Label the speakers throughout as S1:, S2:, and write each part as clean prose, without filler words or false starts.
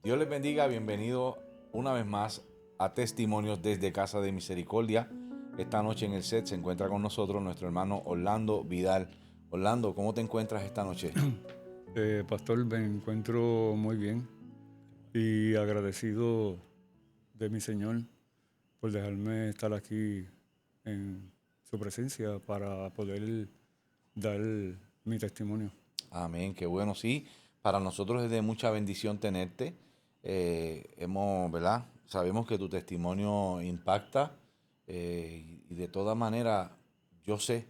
S1: Dios les bendiga, bienvenido una vez más a Testimonios desde Casa de Misericordia. Esta noche en el set se encuentra con nosotros nuestro hermano Orlando Vidal. Orlando, ¿cómo te encuentras esta noche?
S2: Pastor, me encuentro muy bien y agradecido de mi Señor por dejarme estar aquí en su presencia para poder dar mi testimonio.
S1: Amén, qué bueno, sí. Para nosotros es de mucha bendición tenerte. ¿Verdad? Sabemos que tu testimonio impacta y de todas maneras yo sé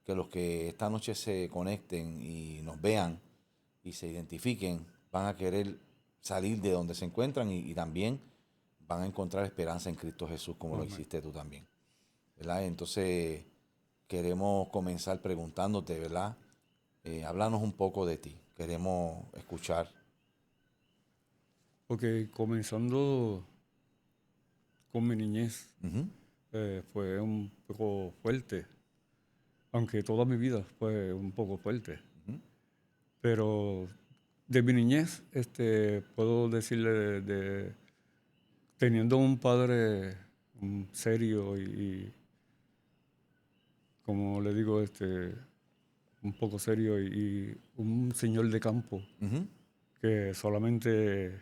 S1: que los que esta noche se conecten y nos vean y se identifiquen van a querer salir de donde se encuentran y también van a encontrar esperanza en Cristo Jesús como lo
S2: Amén.
S1: hiciste tú también, ¿verdad? Entonces queremos comenzar preguntándote, ¿verdad? Háblanos un poco de ti. Queremos escuchar.
S2: Ok, comenzando con mi niñez,
S1: Ujú.
S2: fue un poco fuerte, aunque toda mi vida fue un poco fuerte. Pero de mi niñez, puedo decirle teniendo un padre serio y, como le digo, un poco serio y un señor de campo
S1: Ujú.
S2: que solamente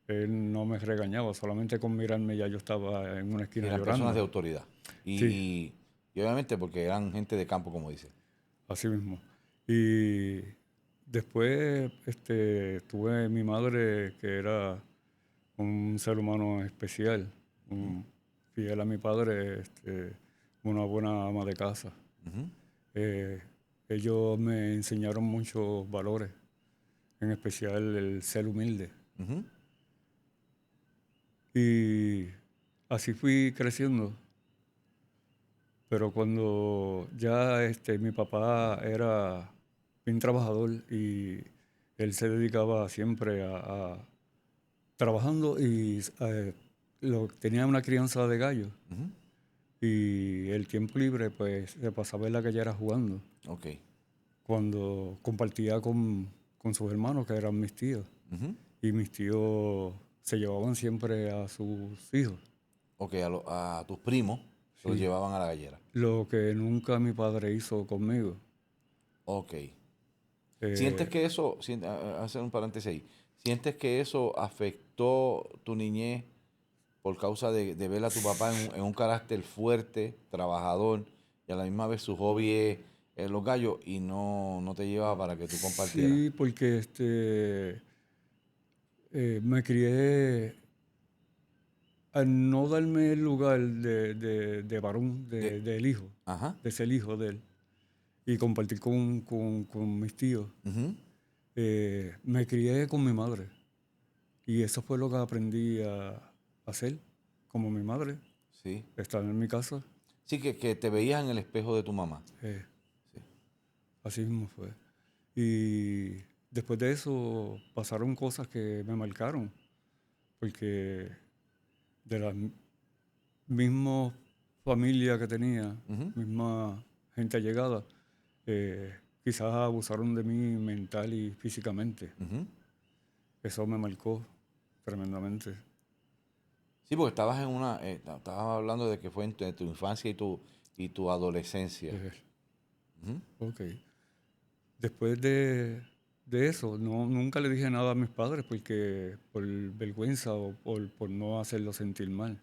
S2: él no me regañaba, solamente con mirarme ya yo estaba en una esquina
S1: Eran personas
S2: llorando.
S1: de autoridad. Y,
S2: Sí,
S1: y- y obviamente porque eran gente de campo, como dice.
S2: así mismo. Y después tuve mi madre que era un ser humano especial, fiel a mi padre, una buena ama de casa.
S1: Ujú.
S2: Eh, Ellos me enseñaron muchos valores, en especial el ser humilde.
S1: Ujú.
S2: Y así fui creciendo, pero cuando ya mi papá era bien trabajador y él se dedicaba siempre a trabajando y tenía una crianza de gallos
S1: Ujú.
S2: y el tiempo libre pues se pasaba en la gallera jugando
S1: Ok.
S2: cuando compartía con sus hermanos que eran mis tíos
S1: Ujú.
S2: y mis tíos se llevaban siempre a sus hijos.
S1: Ok, a tus primos se los
S2: Sí,
S1: llevaban a la gallera.
S2: lo que nunca mi padre hizo conmigo.
S1: Ok. ¿Sientes
S2: Eh,
S1: que eso, hacer un paréntesis ahí, sientes que eso afectó tu niñez por causa de ver a tu papá en un carácter fuerte, trabajador, y a la misma vez su hobby es los gallos y no te llevaba para que tú compartieras?
S2: sí, porque me crié a no darme el lugar de varón,
S1: De,
S2: del hijo,
S1: ajá.
S2: de ser hijo de él, y compartir con mis tíos.
S1: Ujú.
S2: Me crié con mi madre y eso fue lo que aprendí a hacer, como mi madre,
S1: Sí.
S2: estar en mi casa.
S1: Sí, que te veías en el espejo de tu mamá.
S2: eh,
S1: Sí.
S2: Así mismo fue. Y después de eso pasaron cosas que me marcaron, porque de la misma familia que tenía,
S1: Ujú.
S2: misma gente allegada, quizás abusaron de mí mental y físicamente.
S1: Ujú.
S2: Eso me marcó tremendamente.
S1: Sí, porque estabas estabas hablando de que fue entre tu infancia y tu adolescencia.
S2: Eh,
S1: Ujú.
S2: ok. Después de eso, nunca le dije nada a mis padres porque por vergüenza o por no hacerlo sentir mal.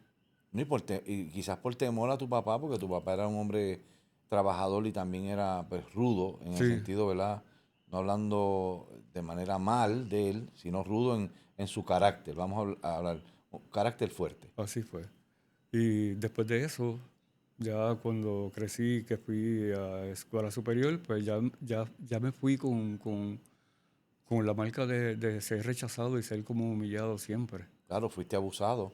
S1: No, y quizás por temor a tu papá, porque tu papá era un hombre trabajador y también era pues, rudo en el
S2: Sí,
S1: sentido, ¿verdad? No hablando de manera mal de él, sino rudo en su carácter. Vamos a hablar, un carácter fuerte.
S2: así fue. Y después de eso, ya cuando crecí, que fui a escuela superior, pues ya me fui con la marca de ser rechazado y ser como humillado siempre.
S1: Claro, fuiste abusado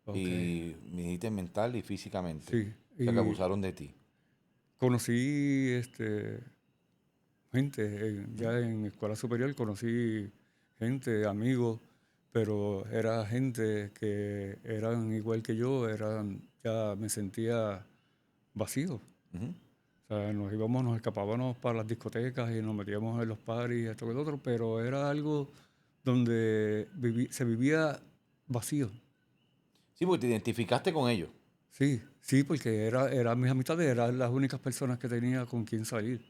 S2: Ok,
S1: y me dijiste mental y físicamente.
S2: sí.
S1: O sea que
S2: Y
S1: abusaron de ti.
S2: conocí gente,
S1: Ujú.
S2: ya en escuela superior conocí gente, amigos, pero era gente que eran igual que yo, ya me sentía vacío.
S1: Ujú.
S2: O sea, nos escapábamos para las discotecas y nos metíamos en los parties, esto que lo otro, pero era algo donde se vivía vacío.
S1: Sí, porque te identificaste con ellos.
S2: Sí, sí, porque eran mis amistades, eran las únicas personas que tenía con quien salir.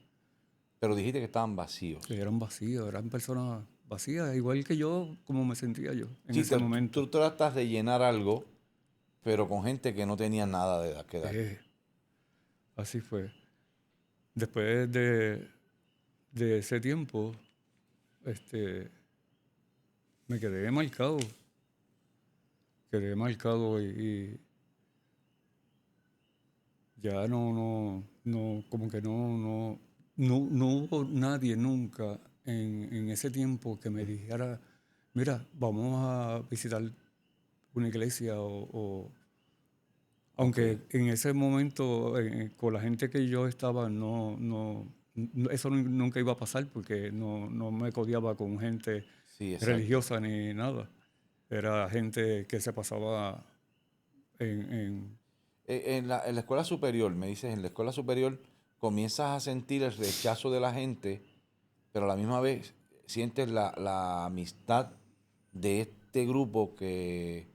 S1: Pero dijiste que estaban vacíos.
S2: Que eran vacíos, eran personas vacías, igual que yo, como me sentía yo en
S1: Sí,
S2: ese momento.
S1: tú tratas de llenar algo, pero con gente que no tenía nada de edad que dar.
S2: Eh, Así fue. Después de ese tiempo, este, me quedé marcado y ya como que no hubo nadie nunca en ese tiempo que me dijera, mira, vamos a visitar una iglesia
S1: Ok.
S2: aunque en ese momento con la gente que yo estaba eso nunca iba a pasar porque no me codiaba con gente
S1: Sí, exacto.
S2: religiosa ni nada. Era gente que se pasaba en
S1: En la escuela superior, me dices, en la escuela superior comienzas a sentir el rechazo de la gente, pero a la misma vez sientes la amistad de este grupo que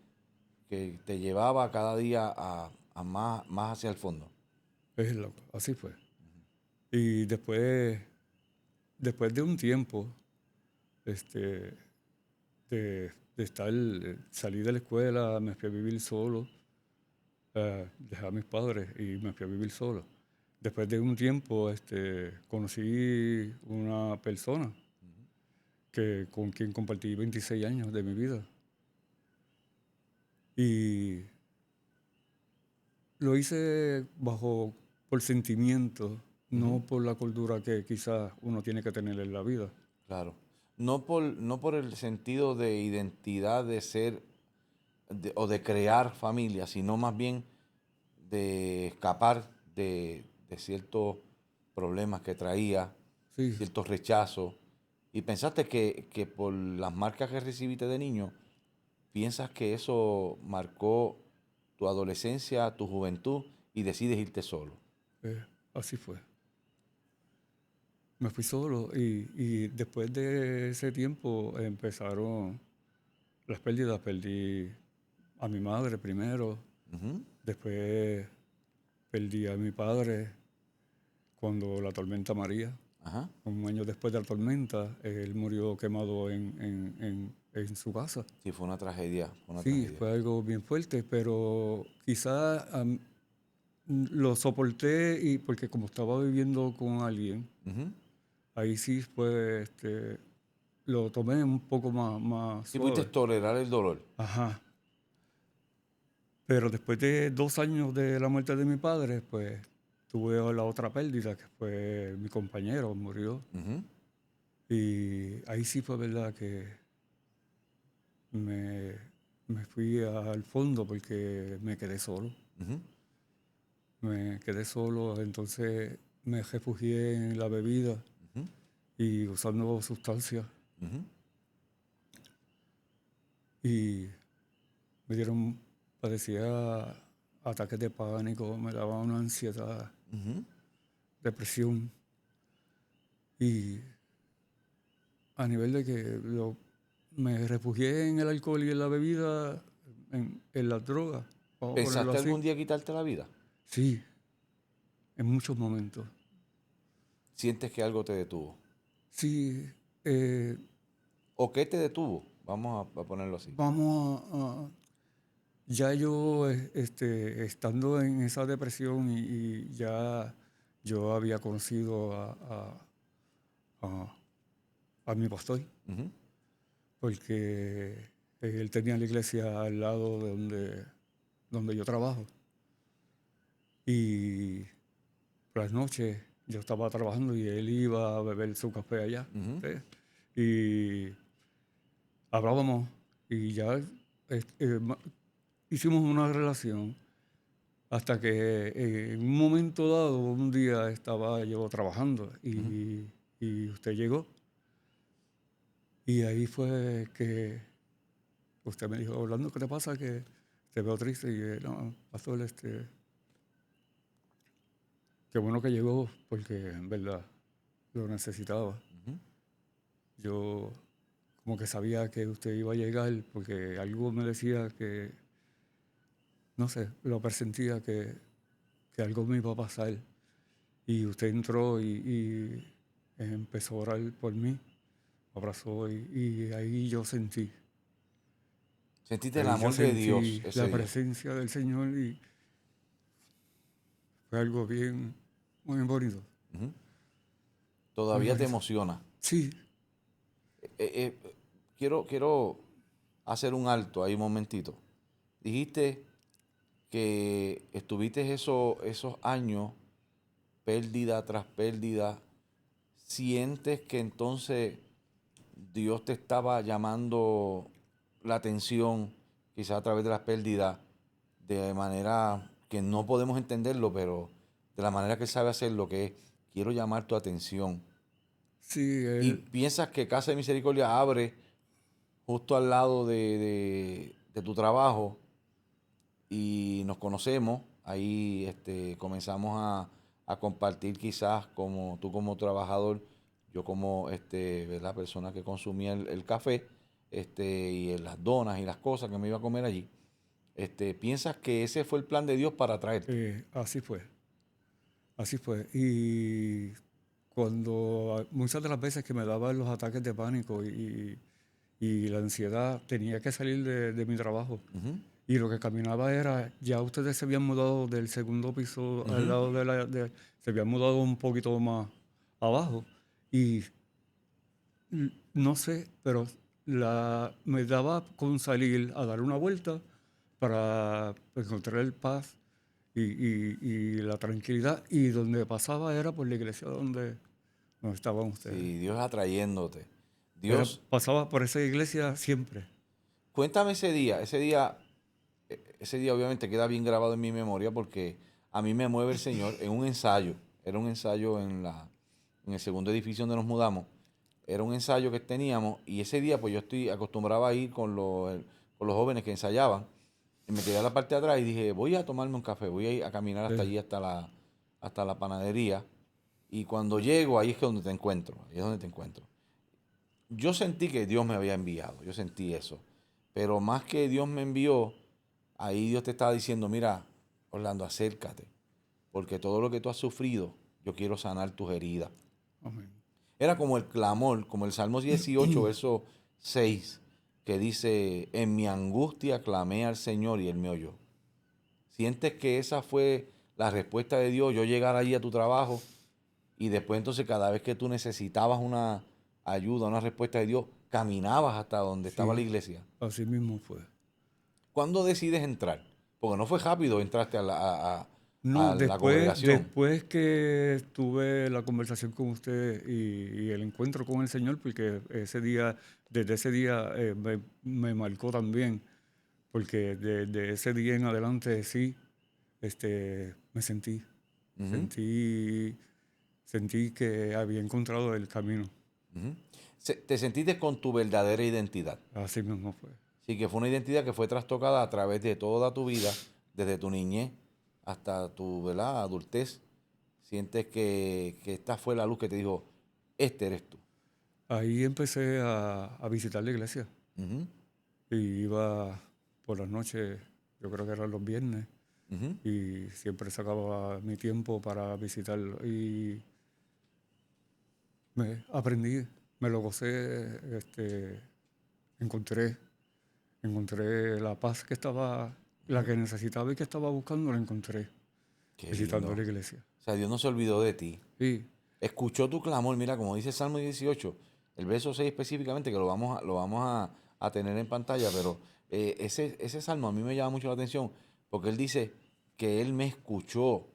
S1: te llevaba cada día a más hacia el fondo.
S2: es loco, así fue. Y después de un tiempo, este, salí de la escuela, me fui a vivir solo, dejé a mis padres y me fui a vivir solo. Después de un tiempo, conocí una persona con quien compartí 26 años de mi vida. Y lo hice por sentimiento,
S1: Ujú.
S2: no por la cordura que quizás uno tiene que tener en la vida.
S1: Claro. No por el sentido de identidad de ser o de crear familia, sino más bien de escapar de ciertos problemas que traía,
S2: Sí,
S1: ciertos rechazos. Y pensaste que por las marcas que recibiste de niño, piensas que eso marcó tu adolescencia, tu juventud y decides irte solo.
S2: así fue. Me fui solo y después de ese tiempo empezaron las pérdidas. Perdí a mi madre primero,
S1: Ujú.
S2: después perdí a mi padre cuando la tormenta María.
S1: Ajá.
S2: Un año después de la tormenta, él murió quemado en su casa.
S1: Sí, fue una tragedia, fue una
S2: Sí,
S1: tragedia.
S2: fue algo bien fuerte, pero quizá lo soporté y porque como estaba viviendo con alguien,
S1: Ujú.
S2: ahí sí fue, lo tomé un poco más
S1: Sí, pudiste
S2: suave.
S1: tolerar el dolor.
S2: Ajá. Pero después de 2 años de la muerte de mi padre, pues tuve la otra pérdida, que fue mi compañero, murió.
S1: Ujú.
S2: Y ahí sí fue verdad que me, me fui al fondo porque me quedé solo.
S1: Ujú.
S2: Me quedé solo, entonces me refugié en la bebida
S1: Ujú.
S2: y usando sustancias.
S1: Ujú.
S2: Y me padecía ataques de pánico, me daba una ansiedad,
S1: Ujú.
S2: depresión. Y a nivel de que me refugié en el alcohol y en la bebida, en las drogas, vamos a ponerlo
S1: ¿Pensaste
S2: así.
S1: algún día quitarte la vida?
S2: Sí, en muchos momentos.
S1: ¿Sientes que algo te detuvo?
S2: Sí, eh,
S1: ¿O qué te detuvo? Vamos a ponerlo así.
S2: vamos ya yo estando en esa depresión y ya yo había conocido a- a mi pastor,
S1: Ujú.
S2: porque él tenía la iglesia al lado de donde yo trabajo. Y por las noches yo estaba trabajando y él iba a beber su café allá.
S1: Ujú.
S2: ¿Sí? Y hablábamos y ya hicimos una relación hasta que en un momento dado, un día estaba yo trabajando
S1: Ujú.
S2: y usted llegó. Y ahí fue que usted me dijo, Orlando, ¿qué te pasa? Que te veo triste. Y no, pastor, qué bueno que llegó porque en verdad lo necesitaba.
S1: Ujú.
S2: Yo como que sabía que usted iba a llegar, porque algo me decía que, no sé, lo presentía que algo me iba a pasar. Y usted entró y empezó a orar por mí, abrazó y ahí yo sentí.
S1: Sentiste el
S2: Ahí yo
S1: amor de Dios
S2: sentí
S1: ese
S2: la
S1: día.
S2: presencia del Señor y fue algo bien, muy bonito.
S1: Ujú.
S2: Muy
S1: Todavía te
S2: bonito.
S1: emociona.
S2: Sí,
S1: Quiero hacer un alto ahí un momentito. Dijiste que estuviste esos años, pérdida tras pérdida. ¿Sientes que entonces Dios te estaba llamando la atención, quizás a través de las pérdidas, de manera que no podemos entenderlo, pero de la manera que Él sabe hacer lo que es, quiero llamar tu atención?
S2: sí,
S1: Y
S2: él,
S1: piensas que Casa de Misericordia abre justo al lado de tu trabajo y nos conocemos, ahí comenzamos a compartir quizás como tú como trabajador, yo como ¿verdad? Persona que consumía el café y las donas y las cosas que me iba a comer allí. ¿Piensas que ese fue el plan de Dios para traerte?
S2: así fue, así fue. Y cuando muchas de las veces que me daban los ataques de pánico y la ansiedad, tenía que salir de mi trabajo.
S1: Ujú,
S2: Y lo que caminaba era, ya ustedes se habían mudado del segundo piso al
S1: ujú.
S2: lado se habían mudado un poquito más abajo. Y no sé, pero me daba con salir a dar una vuelta para encontrar el paz y la tranquilidad. Y donde pasaba era por la iglesia donde estaban ustedes.
S1: Sí, Dios atrayéndote. Dios,
S2: Pasaba por esa iglesia siempre.
S1: cuéntame ese día obviamente queda bien grabado en mi memoria porque a mí me mueve el Señor en un ensayo. Era un ensayo en el segundo edificio donde nos mudamos. Era un ensayo que teníamos y ese día pues yo estoy acostumbrado a ir con los jóvenes que ensayaban. Y me quedé a la parte de atrás y dije, voy a tomarme un café, voy a ir a caminar hasta
S2: Eh,
S1: allí, hasta la panadería. Y cuando llego, ahí es que donde te encuentro, ahí es donde te encuentro. Yo sentí que Dios me había enviado, yo sentí eso. Pero más que Dios me envió, ahí Dios te estaba diciendo, mira, Orlando, acércate, porque todo lo que tú has sufrido, yo quiero sanar tus heridas.
S2: amén.
S1: Era como el clamor, como el Salmo 18, verso 6, que dice, en mi angustia clamé al Señor y Él me oyó. ¿Sientes que esa fue la respuesta de Dios? Yo llegar allí a tu trabajo y después entonces cada vez que tú necesitabas una ayuda, una respuesta de Dios, caminabas hasta donde estaba la
S2: Sí,
S1: iglesia.
S2: así mismo fue.
S1: ¿Cuándo decides entrar? Porque no fue rápido entraste
S2: No,
S1: a la
S2: después,
S1: congregación.
S2: después que tuve la conversación con usted y el encuentro con el Señor, porque desde ese día me marcó también, porque de ese día en adelante sí, me
S1: Ujú,
S2: sentí, sentí que había encontrado el camino.
S1: ujú. Te sentiste con tu verdadera identidad.
S2: Así mismo fue.
S1: Sí, que fue una identidad que fue trastocada a través de toda tu vida, desde tu niñez hasta tu, ¿verdad?, adultez. Sientes que esta fue la luz que te dijo, este eres tú.
S2: Ahí empecé a visitar la iglesia
S1: Ujú,
S2: y iba por las noches, yo creo que eran los viernes,
S1: ujú.
S2: y siempre sacaba mi tiempo para visitarlo y me aprendí, me lo gocé, encontré, encontré la paz que estaba, la que necesitaba y que estaba buscando, la encontré
S1: Qué
S2: visitando
S1: lindo.
S2: la iglesia.
S1: O sea, Dios no se olvidó de ti.
S2: Y
S1: Escuchó tu clamor, mira, como dice Salmo 18, el verso 6 específicamente, que lo vamos a tener en pantalla, pero ese salmo a mí me llama mucho la atención, porque él dice que él me escuchó. O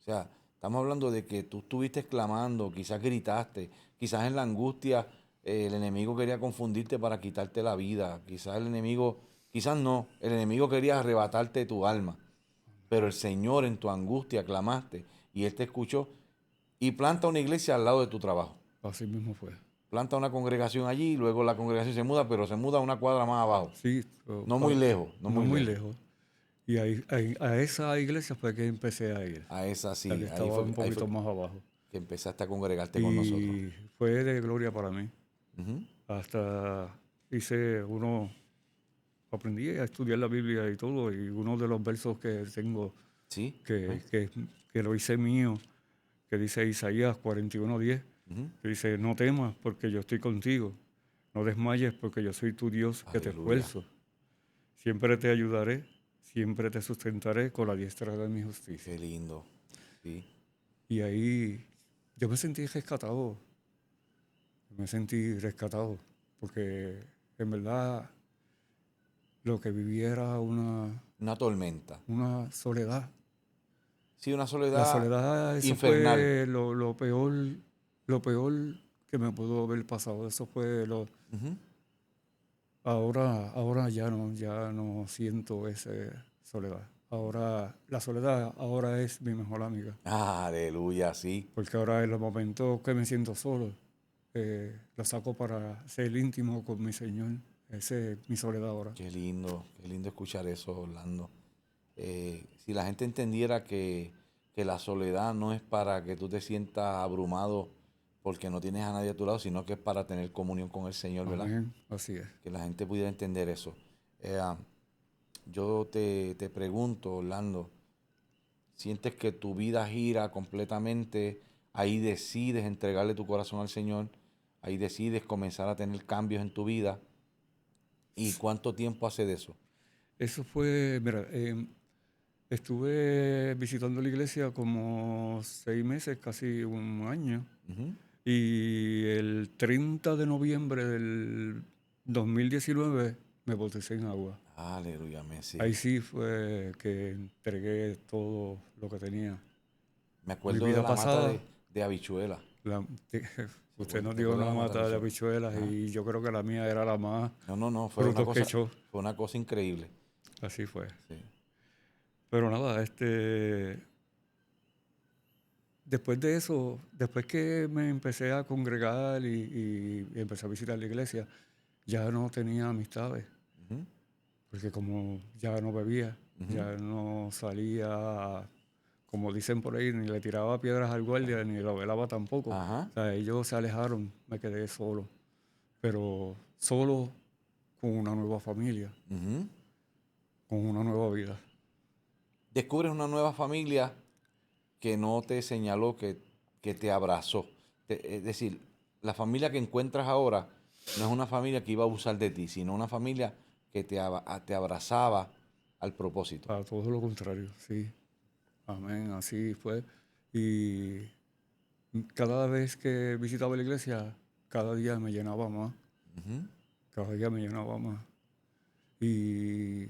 S1: sea, estamos hablando de que tú estuviste clamando, quizás gritaste, quizás en la angustia el enemigo quería confundirte para quitarte la vida, quizás no, el enemigo quería arrebatarte tu alma, pero el Señor en tu angustia clamaste y Él te escuchó y planta una iglesia al lado de tu trabajo.
S2: así mismo fue.
S1: Planta una congregación allí, luego la congregación se muda, pero se muda a una cuadra más abajo.
S2: Sí,
S1: No muy lejos, no
S2: no
S1: muy
S2: muy
S1: lejos.
S2: lejos. Y a esa iglesia fue que empecé a ir,
S1: A esa
S2: la que
S1: sí, ahí
S2: estaba
S1: fue,
S2: un
S1: ahí fue
S2: poquito más abajo.
S1: que empezaste a congregarte con nosotros.
S2: Y fue de gloria para mí.
S1: Ujú.
S2: hasta aprendí a estudiar la Biblia y todo, y uno de los versos que tengo,
S1: Sí.
S2: que lo hice mío, que dice Isaías 41:10,
S1: Ujú.
S2: que dice, no temas porque yo estoy contigo, no desmayes porque yo soy tu Dios que te
S1: Aleluya.
S2: esfuerzo, siempre te ayudaré, siempre te sustentaré con la diestra de mi justicia.
S1: Qué lindo. Sí.
S2: Y ahí yo me sentí rescatado, porque en verdad lo que viví era
S1: Una tormenta.
S2: una soledad.
S1: Sí, una
S2: La
S1: soledad
S2: soledad, eso
S1: infernal.
S2: fue lo peor que me pudo haber pasado. Eso fue
S1: Ujú.
S2: ahora ya no siento esa soledad. Ahora, la soledad ahora es mi mejor amiga.
S1: Aleluya, sí.
S2: Porque ahora en los momentos que me siento solo, lo saco para ser íntimo con mi Señor. Esa es mi soledad ahora.
S1: Qué lindo escuchar eso, Orlando. Si la gente entendiera que la soledad no es para que tú te sientas abrumado porque no tienes a nadie a tu lado, sino que es para tener comunión con el Señor, ¿verdad?
S2: Amén. Así es.
S1: Que la gente pudiera entender eso. Yo te pregunto, Orlando, ¿sientes que tu vida gira completamente? Ahí decides entregarle tu corazón al Señor, ahí decides comenzar a tener cambios en tu vida. ¿Y cuánto tiempo hace de eso?
S2: Eso fue, mira, estuve visitando la iglesia como 6 meses, casi un año.
S1: Ujú.
S2: Y el 30 de noviembre del 2019 me bauticé en agua.
S1: Aleluya, amén, sí.
S2: Ahí sí fue que entregué todo lo que tenía.
S1: Me
S2: Mi
S1: acuerdo de
S2: vida
S1: la mata
S2: pasada,
S1: de habichuela.
S2: la- usted nos
S1: ¿Te
S2: dio
S1: acuerdas de
S2: una
S1: la mata de
S2: mata de
S1: habichuela?
S2: habichuelas
S1: Ajá.
S2: y yo creo que la mía era la más
S1: No, no, no,
S2: frutos que echó.
S1: fue una cosa increíble.
S2: Así fue.
S1: Sí.
S2: Pero nada, después de eso, después que me empecé a congregar y empecé a visitar la iglesia, ya no tenía amistades,
S1: Ujú,
S2: porque como ya no bebía,
S1: ujú.
S2: ya no salía, como dicen por ahí, ni le tiraba piedras al guardia, ni lo velaba tampoco.
S1: Ajá.
S2: O sea, ellos se alejaron, me quedé solo, pero solo con una nueva familia,
S1: Ujú.
S2: con una nueva vida.
S1: Descubres una nueva familia que no te señaló, que te abrazó. Es decir, la familia que encuentras ahora no es una familia que iba a abusar de ti, sino una familia que te abrazaba al propósito.
S2: A todo lo contrario, sí. Amén, así fue. Y cada vez que visitaba la iglesia, cada día me llenaba más,
S1: Ujú.
S2: cada día me llenaba más. Y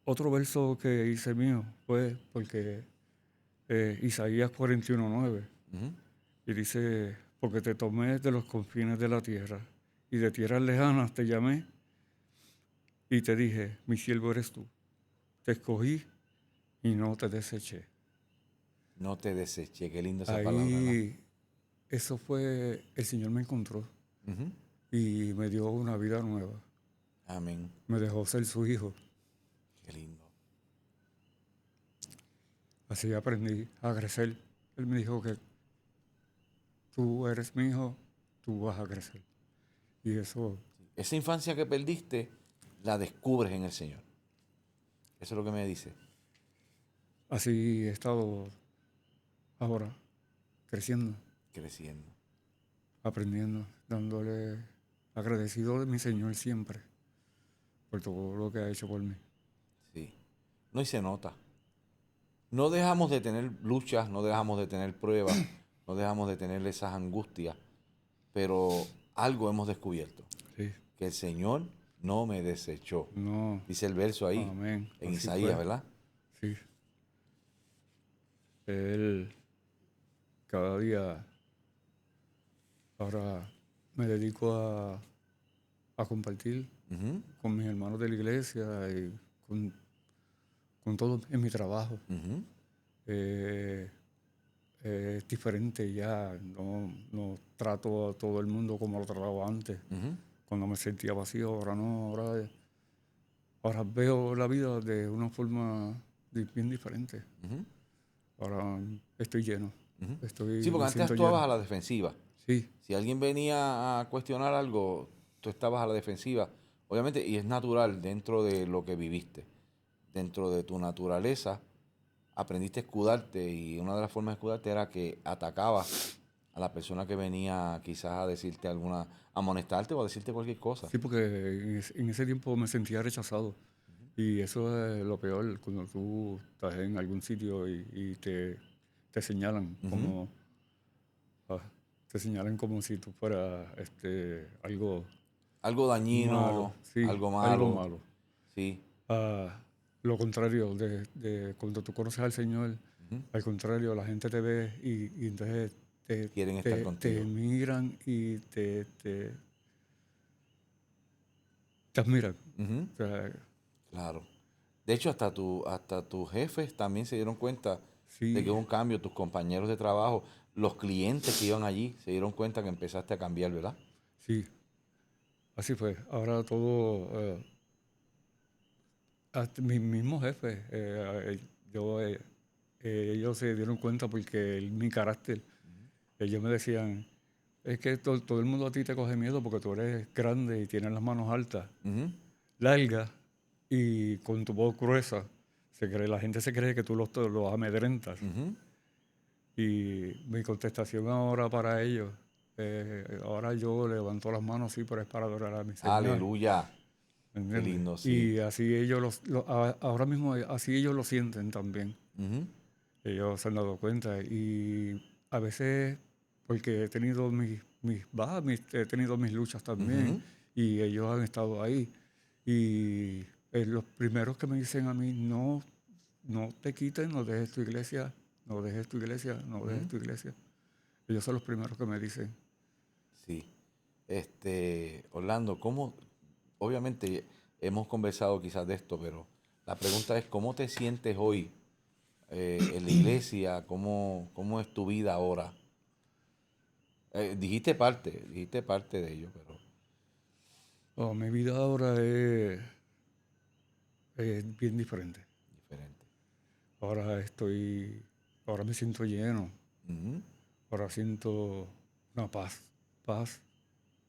S2: otro verso que hice mío fue porque Isaías 41:9,
S1: Ujú.
S2: y dice, porque te tomé de los confines de la tierra, y de tierras lejanas te llamé, y te dije, mi siervo eres tú. Te escogí y no te deseché.
S1: No te deseché, qué linda esa palabra, ¿verdad?
S2: Ahí, eso fue, el Señor me encontró
S1: Ujú.
S2: y me dio una vida nueva.
S1: Amén.
S2: Me dejó ser su hijo.
S1: Qué lindo.
S2: Así aprendí a crecer. Él me dijo que tú eres mi hijo, tú vas a crecer. Y eso,
S1: Esa infancia que perdiste, la descubres en el Señor. Eso es lo que me dice.
S2: así he estado ahora, creciendo,
S1: Creciendo.
S2: aprendiendo, dándole agradecido de mi Señor siempre por todo lo que ha hecho por mí.
S1: Sí. No, y se nota. No dejamos de tener luchas, no dejamos de tener pruebas, no dejamos de tener esas angustias, pero algo hemos descubierto,
S2: Sí,
S1: que el Señor no me desechó.
S2: no,
S1: Dice el verso ahí,
S2: amén,
S1: en
S2: así
S1: Isaías,
S2: fue.
S1: ¿verdad?
S2: Sí, Él cada día, ahora me dedico a compartir
S1: Ujú,
S2: con mis hermanos de la iglesia y con todo en mi trabajo.
S1: ujú,
S2: Eh, es diferente ya, no trato a todo el mundo como lo trataba antes,
S1: ujú,
S2: cuando me sentía vacío, ahora no, ahora veo la vida de una forma bien diferente,
S1: ujú.
S2: ahora estoy lleno.
S1: Ujú.
S2: Estoy,
S1: Sí, porque
S2: me
S1: antes
S2: siento
S1: actuabas a
S2: lleno.
S1: la defensiva.
S2: Sí,
S1: Si alguien venía a cuestionar algo, tú estabas a la defensiva. Obviamente, y es natural dentro de lo que viviste, dentro de tu naturaleza, aprendiste a escudarte y una de las formas de escudarte era que atacabas a la persona que venía quizás a decirte alguna, a amonestarte o a decirte cualquier cosa.
S2: sí, porque en ese tiempo me sentía rechazado. Y eso es lo peor, cuando tú estás en algún sitio y te señalan
S1: Ujú.
S2: como, ah, te señalan como si tú fueras algo
S1: Algo
S2: malo,
S1: dañino,
S2: sí,
S1: algo
S2: algo
S1: malo,
S2: malo.
S1: sí.
S2: Ah, lo contrario, de cuando tú conoces al Señor,
S1: Ujú.
S2: al contrario, la gente te ve y entonces
S1: Quieren estar
S2: te
S1: contigo.
S2: miran y te admiran.
S1: Ujú.
S2: O sea,
S1: Claro. De hecho, hasta tus jefes también se dieron cuenta de que
S2: sí,
S1: hubo un cambio, tus compañeros de trabajo, los clientes que iban allí se dieron cuenta que empezaste a cambiar, ¿verdad?
S2: sí, así fue. Ahora todo, hasta mis mismos jefes, yo, ellos se dieron cuenta porque mi carácter, ellos me decían, es que todo el mundo a ti te coge miedo porque tú eres grande y tienes las manos altas,
S1: Ujú,
S2: largas y con tu voz gruesa. La gente se cree que tú los amedrentas.
S1: ujú.
S2: Y mi contestación ahora para ellos, ahora yo levanto las manos, sí, pero es para adorar a mi Señor.
S1: Aleluya.
S2: ¿Me
S1: Qué
S2: entiendes?
S1: lindo, sí.
S2: Y así ellos ahora mismo así ellos lo sienten también.
S1: Ujú,
S2: Ellos se han dado cuenta y a veces porque he tenido mis bajas, he tenido mis luchas también
S1: ujú,
S2: y ellos han estado ahí. Y los primeros que me dicen a mí, no, no te quites, no dejes tu iglesia, no dejes tu iglesia, no dejes
S1: ujú.
S2: tu iglesia. Ellos son los primeros que me dicen,
S1: Sí. Orlando, obviamente hemos conversado quizás de esto, pero la pregunta es, ¿cómo te sientes hoy en la iglesia? ¿Cómo es tu vida ahora? Dijiste parte de ello, pero
S2: oh, mi vida ahora es bien diferente.
S1: diferente.
S2: Ahora ahora me siento lleno.
S1: Ujú.
S2: Ahora siento una paz,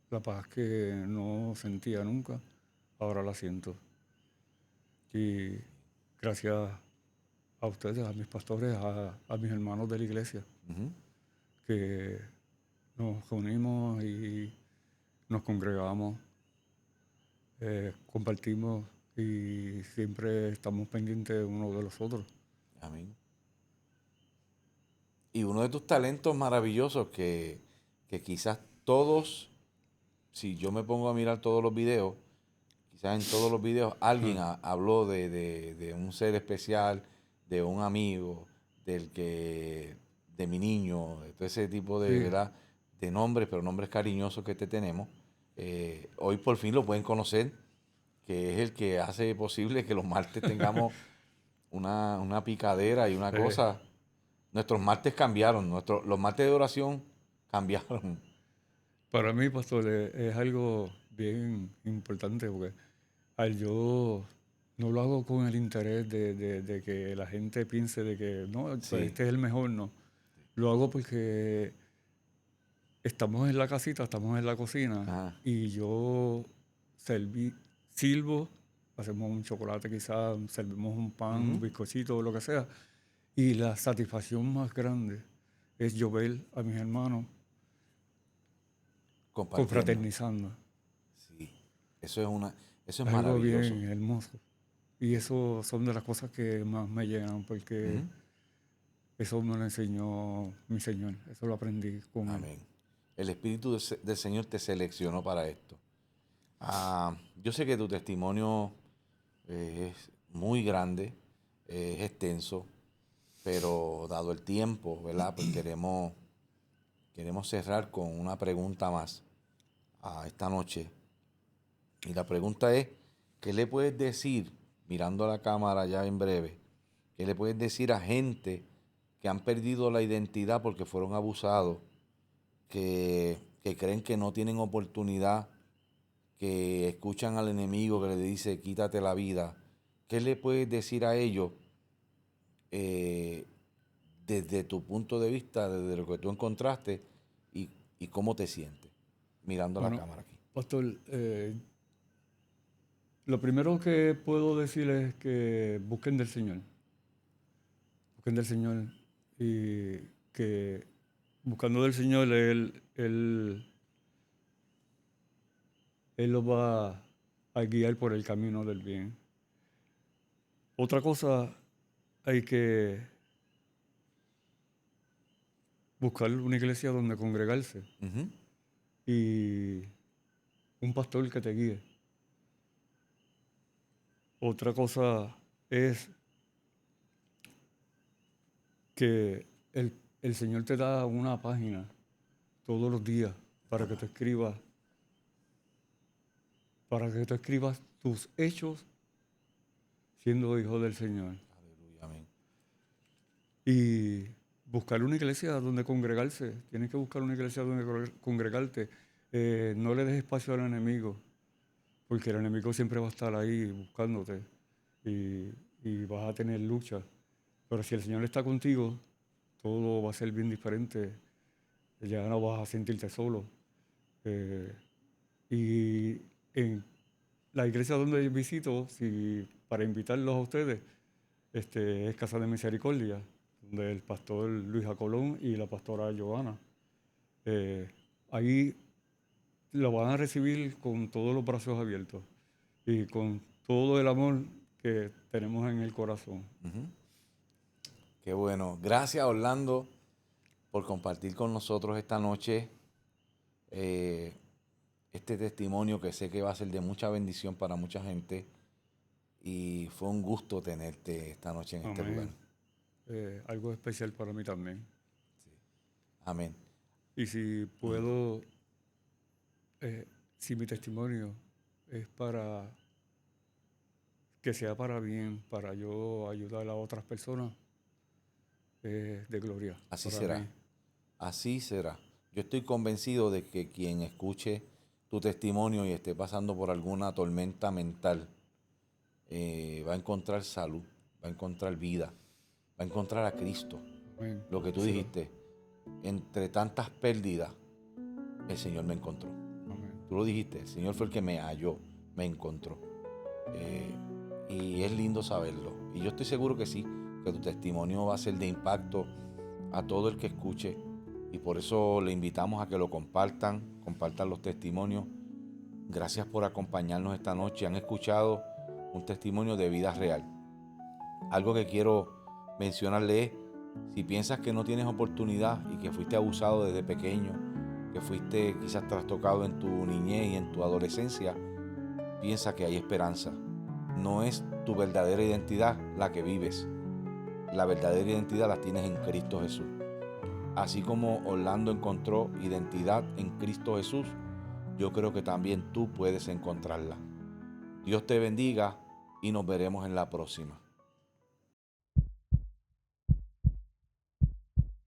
S2: la paz que no sentía nunca, ahora la siento. Y gracias a ustedes, a mis pastores, a mis hermanos de la iglesia,
S1: Ujú.
S2: que nos reunimos y nos congregamos, compartimos y siempre estamos pendientes uno de los otros.
S1: Amén. Y uno de tus talentos maravillosos que quizás todos, si yo me pongo a mirar todos los videos, quizás en todos los videos alguien
S2: Ah,
S1: habló de un ser especial, de un amigo, de mi niño, de todo ese tipo de,
S2: sí,
S1: ¿verdad? De nombres, pero nombres cariñosos que te tenemos. Hoy por fin lo pueden conocer, que es el que hace posible que los martes tengamos una picadera y una
S2: eh,
S1: cosa. Nuestros martes cambiaron, los martes de oración cambiaron.
S2: para mí, pastor, es algo bien importante porque al yo no lo hago con el interés de que la gente piense de que no, pues
S1: Sí,
S2: este es el mejor, no. Lo hago porque estamos en la casita, estamos en la cocina
S1: ajá,
S2: y yo serví, silbo, hacemos un chocolate quizás, servimos un pan, un
S1: ujú,
S2: bizcochito o lo que sea. Y la satisfacción más grande es yo ver a mis hermanos
S1: compartiendo.
S2: confraternizando.
S1: Sí, eso es una, eso es
S2: Algo
S1: maravilloso.
S2: bien hermoso. Y eso son de las cosas que más me llenan, porque
S1: Ujú.
S2: eso me lo enseñó mi Señor. Eso lo aprendí con Él.
S1: Amén. El Espíritu del Señor te seleccionó para esto. Yo sé que tu testimonio es muy grande, es extenso, pero dado el tiempo, ¿verdad? Pues queremos cerrar con una pregunta más esta noche. Y la pregunta es, ¿qué le puedes decir, mirando a la cámara ya en breve, qué le puedes decir a gente que han perdido la identidad porque fueron abusados, que creen que no tienen oportunidad, que escuchan al enemigo que le dice quítate la vida? ¿Qué le puedes decir a ellos eh, desde tu punto de vista, desde lo que tú encontraste y cómo te sientes mirando la
S2: Bueno,
S1: cámara aquí.
S2: Pastor, lo primero que puedo decir es que busquen del Señor. Busquen del Señor y que buscando del Señor, Él los va a guiar por el camino del bien. Otra cosa, hay que buscar una iglesia donde congregarse
S1: Ujú.
S2: y un pastor que te guíe. Otra cosa es que el Señor te da una página todos los días para que tú escribas, tus hechos siendo hijo del Señor.
S1: Aleluya, amén.
S2: Y buscar una iglesia donde congregarse. Tienes que buscar una iglesia donde congregarte. No le des espacio al enemigo, porque el enemigo siempre va a estar ahí buscándote y vas a tener lucha. Pero si el Señor está contigo, todo va a ser bien diferente. Ya no vas a sentirte solo. Eh, y en la iglesia donde visito, para invitarlos a ustedes, es Casa de Misericordia, donde el pastor Luis Acolón y la pastora Joana. Eh, Ahí lo van a recibir con todos los brazos abiertos y con todo el amor que tenemos en el corazón.
S1: Ujú. Qué bueno. Gracias, Orlando, por compartir con nosotros esta noche eh, este testimonio que sé que va a ser de mucha bendición para mucha gente. Y fue un gusto tenerte esta noche en este lugar.
S2: Amén. Algo especial para mí también.
S1: Amén.
S2: Y si puedo, si mi testimonio es para que sea para bien, para yo ayudar a otras personas, es de gloria
S1: Así
S2: para mí.
S1: será. Así será. Yo estoy convencido de que quien escuche tu testimonio y esté pasando por alguna tormenta mental, va a encontrar salud, va a encontrar vida, va a encontrar a Cristo.
S2: Amén.
S1: Lo que tú
S2: Así será.
S1: dijiste, entre tantas pérdidas, el Señor me encontró.
S2: Amén.
S1: Tú lo dijiste, el Señor fue el que me halló, me encontró. Eh, y es lindo saberlo. Y yo estoy seguro que sí, que tu testimonio va a ser de impacto a todo el que escuche. Y por eso le invitamos a que lo compartan los testimonios. Gracias por acompañarnos esta noche. Han escuchado un testimonio de vida real. Algo que quiero mencionarle es, si piensas que no tienes oportunidad y que fuiste abusado desde pequeño, que fuiste quizás trastocado en tu niñez y en tu adolescencia, piensa que hay esperanza. No es tu verdadera identidad la que vives. La verdadera identidad la tienes en Cristo Jesús. Así como Orlando encontró identidad en Cristo Jesús, yo creo que también tú puedes encontrarla. Dios te bendiga y nos veremos en la próxima.